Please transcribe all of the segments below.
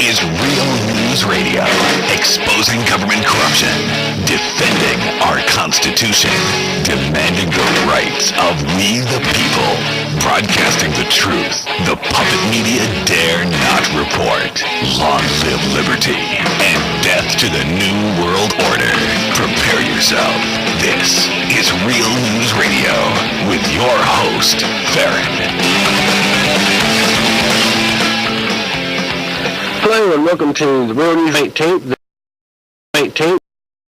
is Real News Radio, exposing government corruption, defending our Constitution, demanding the rights of we the people, broadcasting the truth the puppet media dare not report. Long live liberty and death to the New World Order. Prepare yourself. This is Real News Radio with your host, Farron. Hello and welcome to the Real News 18th.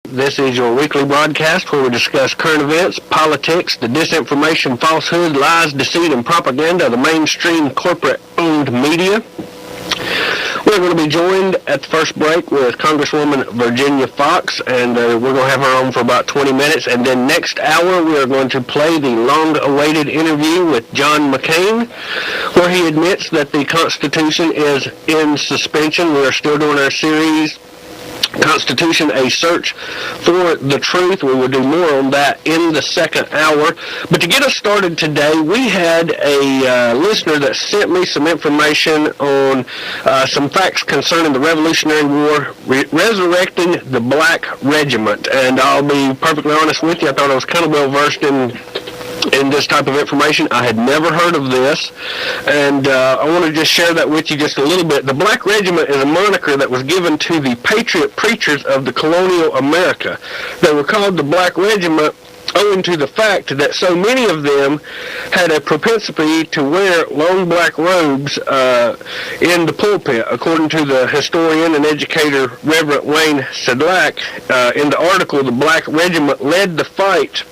This is your weekly broadcast where we discuss current events, politics, the disinformation, falsehood, lies, deceit, and propaganda of the mainstream corporate-owned media. We're going to be joined at the first break with Congresswoman Virginia Foxx, and we're going to have her on for about 20 minutes. And then next hour, we are going to play the long-awaited interview with John McCain, where he admits that the Constitution is in suspension. We are still doing our series, Constitution, A Search for the Truth. We will do more on that in the second hour. But to get us started today, we had a listener that sent me some information on some facts concerning the Revolutionary War, resurrecting the Black Regiment. And I'll be perfectly honest with you, I thought I was kind of well versed in this type of information. I had never heard of this, and I want to just share that with you just a little bit. The Black Regiment is a moniker that was given to the patriot preachers of the colonial America. They were called the Black Regiment owing to the fact that so many of them had a propensity to wear long black robes in the pulpit. According to the historian and educator Reverend Wayne Sedlak, in the article, the Black Regiment led the fight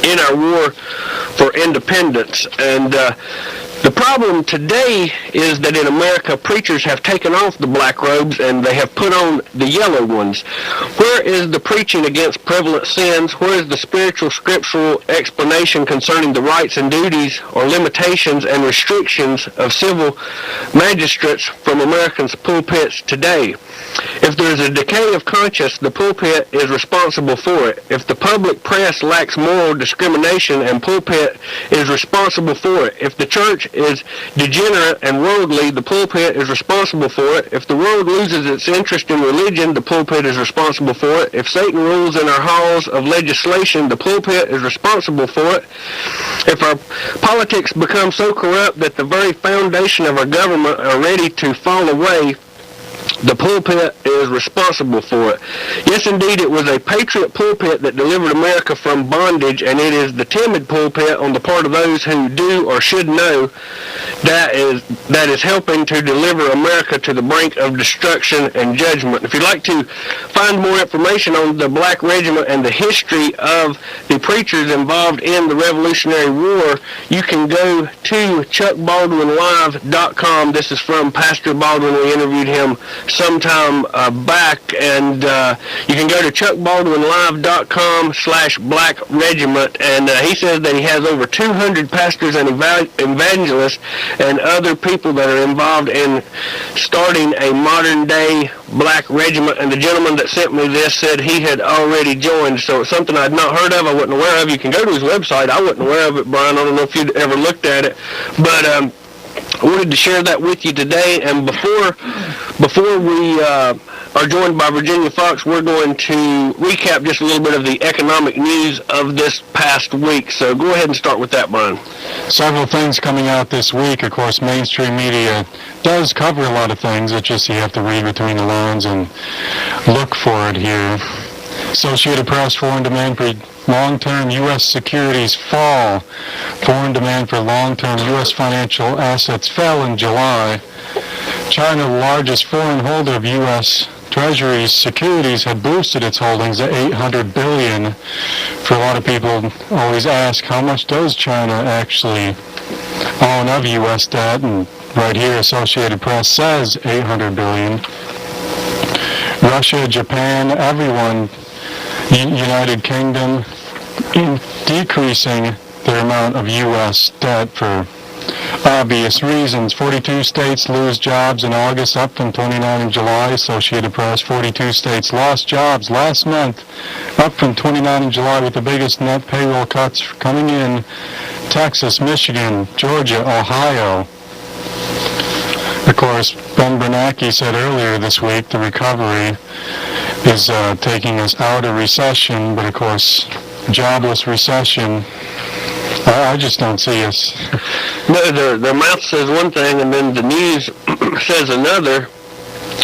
in our war for independence. And the problem today is that in America, preachers have taken off the black robes and they have put on the yellow ones. Where is the preaching against prevalent sins? Where is the spiritual, scriptural explanation concerning the rights and duties or limitations and restrictions of civil magistrates from Americans' pulpits today? If there is a decay of conscience, the pulpit is responsible for it. If the public press lacks moral discrimination and pulpit is responsible for it. If the church is degenerate and worldly, the pulpit is responsible for it. If the world loses its interest in religion, the pulpit is responsible for it. If Satan rules in our halls of legislation, the pulpit is responsible for it. If our politics become so corrupt that the very foundation of our government are ready to fall away, the pulpit is responsible for it. Yes, indeed, it was a patriot pulpit that delivered America from bondage, and it is the timid pulpit on the part of those who do or should know that is helping to deliver America to the brink of destruction and judgment. If you'd like to find more information on the Black Regiment and the history of the preachers involved in the Revolutionary War, you can go to chuckbaldwinlive.com. This is from Pastor Baldwin. We interviewed him sometime back, and you can go to chuckbaldwinlive.com/Black Regiment, and he says that he has over 200 pastors and evangelists and other people that are involved in starting a modern-day Black Regiment. And the gentleman that sent me this said he had already joined, so it's something I'd not heard of, I wasn't aware of. You can go to his website. I wasn't aware of it, Brian. I don't know if you'd ever looked at it, but I wanted to share that with you today. And before we are joined by Virginia Foxx, we're going to recap just a little bit of the economic news of this past week. So go ahead and start with that, Brian. Several things coming out this week. Of course, mainstream media does cover a lot of things. It's just you have to read between the lines and look for it here. Associated Press, foreign demand for long-term U.S. securities fall. Foreign demand for long-term U.S. financial assets fell in July. China, the largest foreign holder of U.S. Treasuries securities, had boosted its holdings at $800 billion. For a lot of people always ask, how much does China actually own of U.S. debt? And right here, Associated Press says $800 billion. Russia, Japan, everyone, United Kingdom, decreasing their amount of U.S. debt for obvious reasons. 42 states lose jobs in August, up from 29 in July. Associated Press, 42 states lost jobs last month, up from 29 in July, with the biggest net payroll cuts coming in Texas, Michigan, Georgia, Ohio. Of course, Ben Bernanke said earlier this week the recovery is taking us out of recession, but of course, jobless recession, I just don't see us. No, their mouth says one thing, and then the news says another.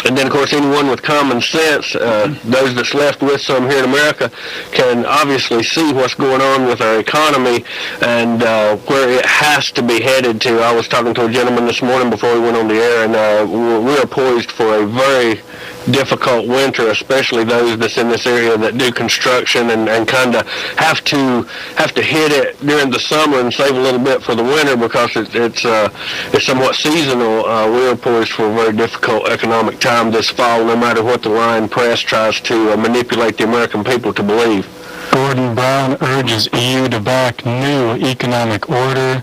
And then, of course, anyone with common sense, those that's left with some here in America, can obviously see what's going on with our economy and where it has to be headed to. I was talking to a gentleman this morning before we went on the air, and we are poised for a very difficult winter, especially those that's in this area that do construction and kind of have to hit it during the summer and save a little bit for the winter because it's somewhat seasonal. We are poised for a very difficult economic time this fall, no matter what the lying press tries to manipulate the American people to believe. Gordon Brown urges EU to back new economic order.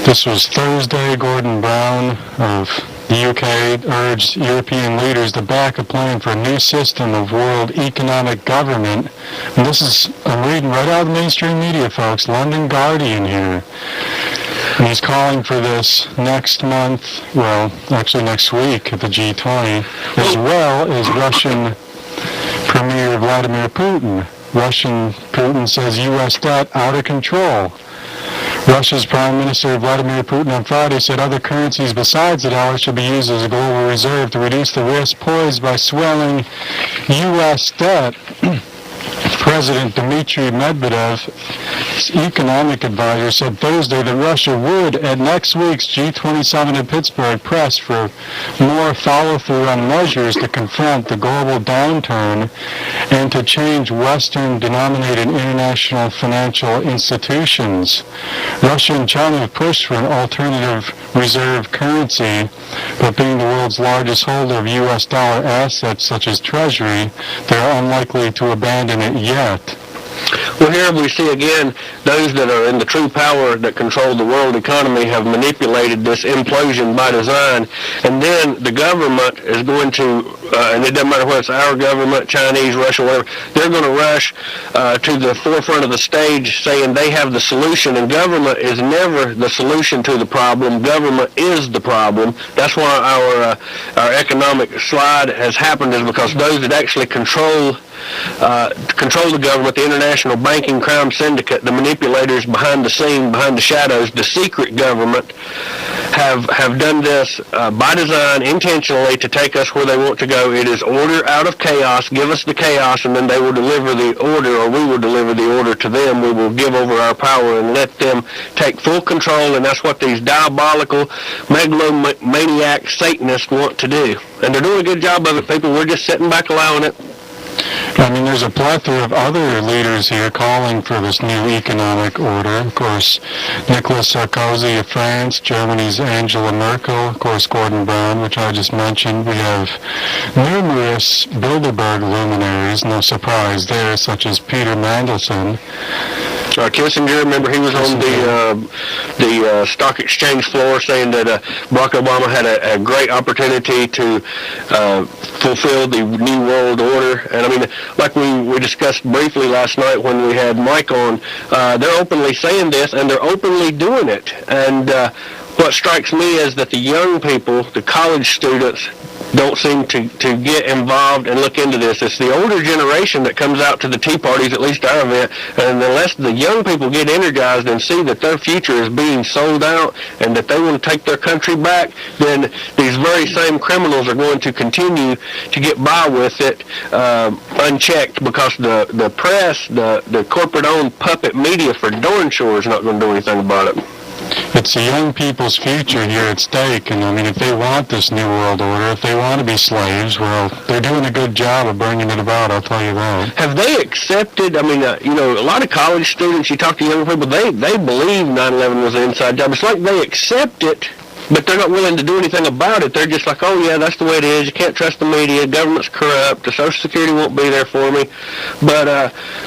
This was Thursday. Gordon Brown of the UK urged European leaders to back a plan for a new system of world economic government. And this is, I'm reading right out of the mainstream media, folks, London Guardian here. And he's calling for this next month, well, actually next week at the G20, as well as Russian Premier Vladimir Putin. Putin says U.S. debt out of control. Russia's Prime Minister Vladimir Putin on Friday said other currencies besides the dollar should be used as a global reserve to reduce the risk posed by swelling U.S. debt. President Dmitry Medvedev's economic advisor said Thursday that Russia would, at next week's G20 summit in Pittsburgh, press for more follow-through on measures to confront the global downturn and to change Western-denominated international financial institutions. Russia and China have pushed for an alternative reserve currency, but being the world's largest holder of U.S. dollar assets such as Treasury, they are unlikely to abandon it yet. Well, here we see again those that are in the true power that control the world economy have manipulated this implosion by design, and then the government is going to, and it doesn't matter whether it's our government, Chinese, Russia, whatever, they're going to rush to the forefront of the stage saying they have the solution, and government is never the solution to the problem. Government is the problem. That's why our economic slide has happened, is because those that actually control the government, the international banking crime syndicate, the manipulators behind the scene, behind the shadows, the secret government, have done this by design, intentionally, to take us where they want to go. It is order out of chaos. Give us the chaos, and then they will deliver the order, or we will deliver the order to them. We will give over our power and let them take full control, and that's what these diabolical, megalomaniac Satanists want to do. And they're doing a good job of it, people. We're just sitting back allowing it. I mean, there's a plethora of other leaders here calling for this new economic order. Of course, Nicolas Sarkozy of France, Germany's Angela Merkel, of course, Gordon Brown, which I just mentioned. We have numerous Bilderberg luminaries, no surprise there, such as Peter Mandelson. Kissinger, remember, he was on the stock exchange floor saying that Barack Obama had a great opportunity to fulfill the New World Order. And I mean, like we discussed briefly last night when we had Mike on, they're openly saying this, and they're openly doing it. And what strikes me is that the young people, the college students, don't seem to get involved and look into this. It's the older generation that comes out to the tea parties, at least our event, and unless the young people get energized and see that their future is being sold out and that they want to take their country back, then these very same criminals are going to continue to get by with it unchecked, because the press, the corporate-owned puppet media for darn sure is not going to do anything about it. It's the young people's future here at stake, and I mean, if they want this new world order, if they want to be slaves, well, they're doing a good job of bringing it about, I'll tell you that. Have they accepted, I mean, a lot of college students, you talk to young people, they believe 9/11 was an inside job. It's like they accept it, but they're not willing to do anything about it. They're just like, oh yeah, that's the way it is. You can't trust the media. Government's corrupt. The Social Security won't be there for me. But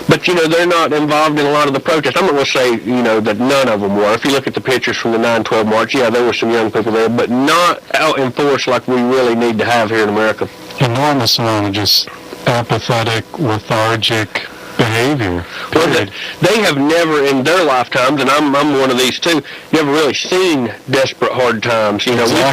they're not involved in a lot of the protests. I'm not going to say, that none of them were. If you look at the pictures from the 9/12 march, yeah, there were some young people there, but not out in force like we really need to have here in America. Enormous amount of just apathetic, lethargic behavior. Well, they have never in their lifetimes, and I'm one of these too, never really seen desperate hard times. Exactly.